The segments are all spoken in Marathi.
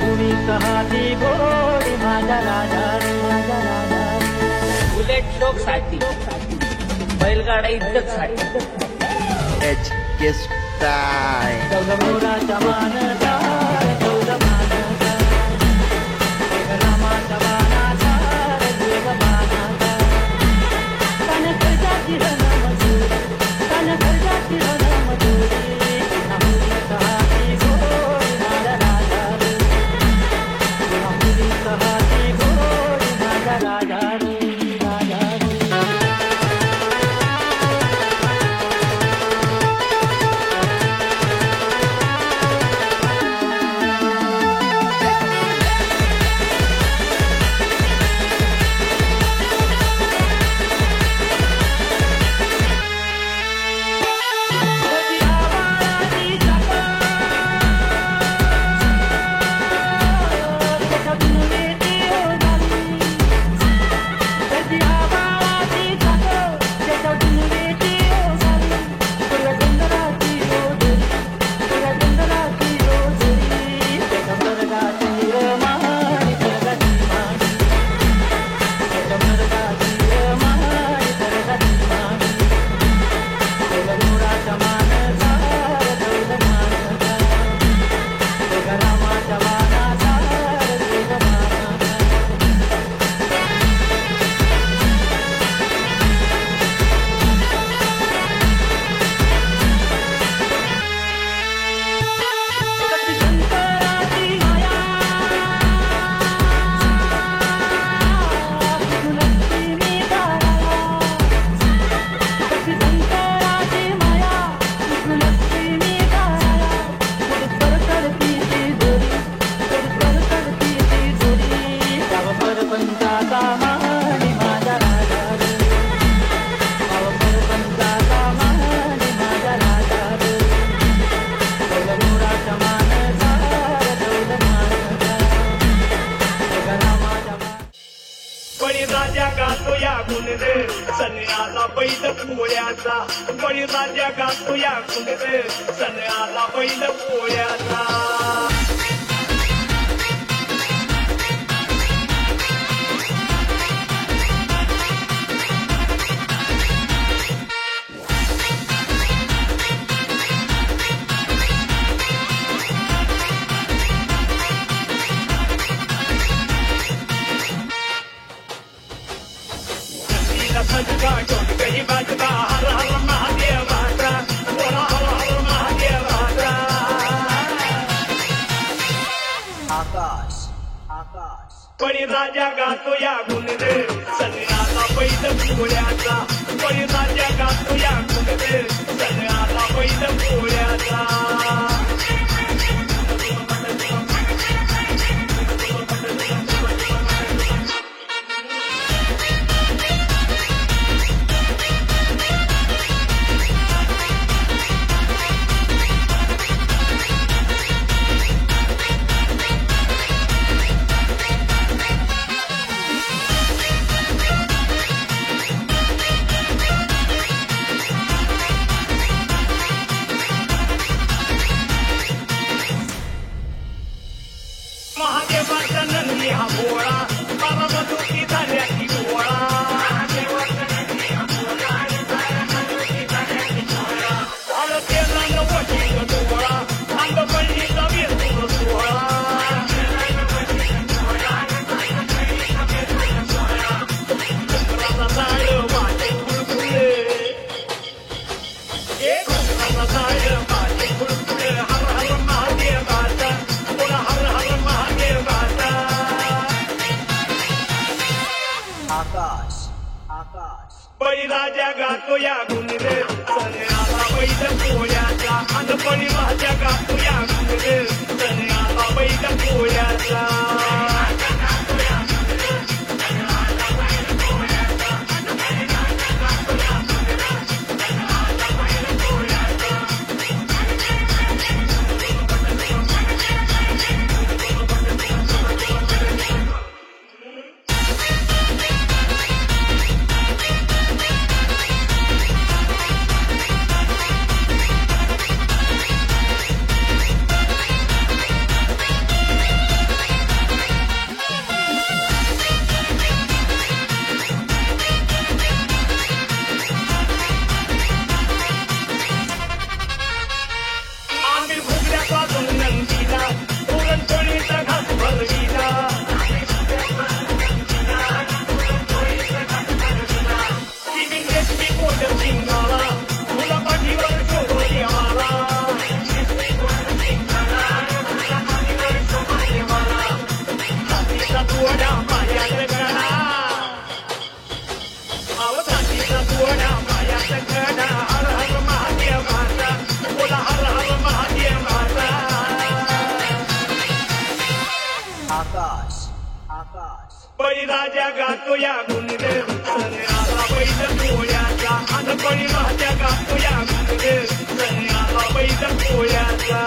भूमी कहाती गोडी माझ्या राजा माझ्या राजा बुलेट शोक साठी बैलगाडा इज्जत साठी एच के स्टाईल मोराचा मानचा मानचा रामाचा मानाचा मानाचा तन करजाची रन मजुरी तन करजाची रन मजुरी भूमी कहाती गोडी माझ्या राजा भूमी कहाती गोडी माझ्या राजा राजा बळीराजा गातो या गुणरे सन्याला बैल पोळ्याचा बळीराजा गातो या गुणरे सन्याला बैल पोळ्याचा आकाश आकाश बळीराजा गातो या गुणरे सन्याला बैल पोळ्याचा बळीराजा गातो या गुणरे सन्याला बैल पोळ्याचा महादेवाचा नंदी हा भोळा बाबा बदुकी झाल्या की भोळा आलं तेला नवशी डोळा अंग पडली जावीर तुझं सोळा झाड माझे खुळखुळे एक झाड माझे खुळखुळे हर हर महादेवाचा बोला हर हर महादेवाचा आकाश आकाश बळीराजा गातो या गुणरे सन्याला बैल पोळ्याचा आणि बळीराजा गातो या गुणरे सन्याला बैल पोळ्याचा राजा गातो या गुणगे सण आला बैल पोळ्याचा अनपणी राजा गातो या गुणगे सण आला बैल पोळ्याचा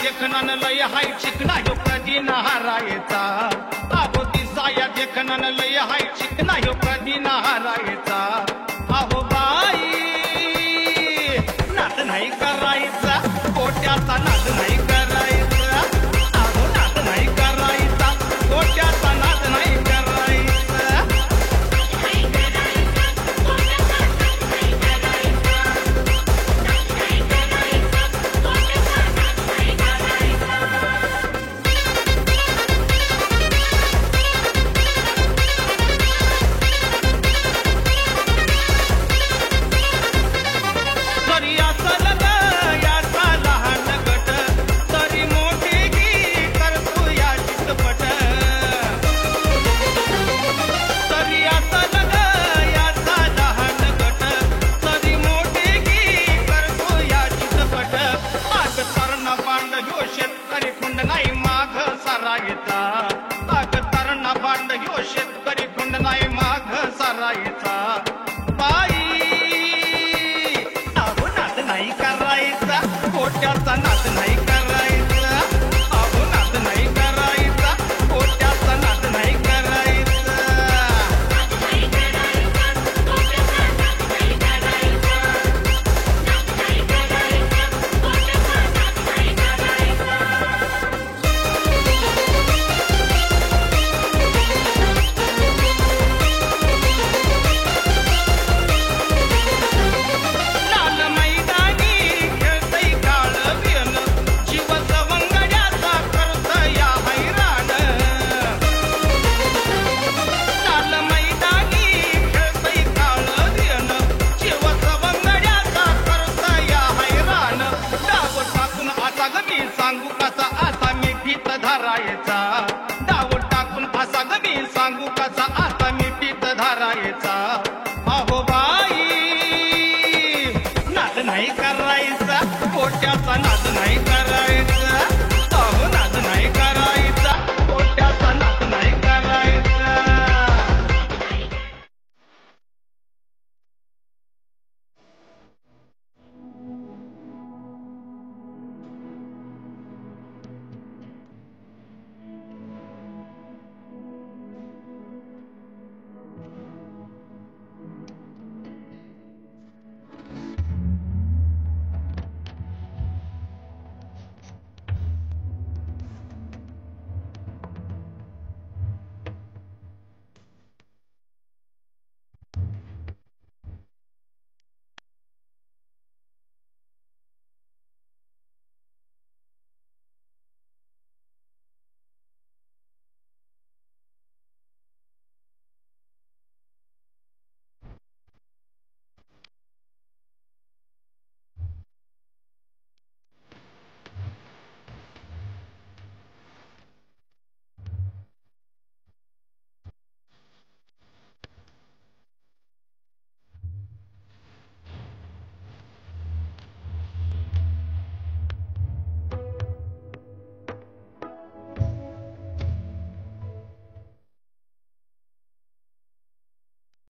देखनन लय हाय चिकना यो कधी नहारायचा आगो दिसाया देखनन लय हाय चिकना यो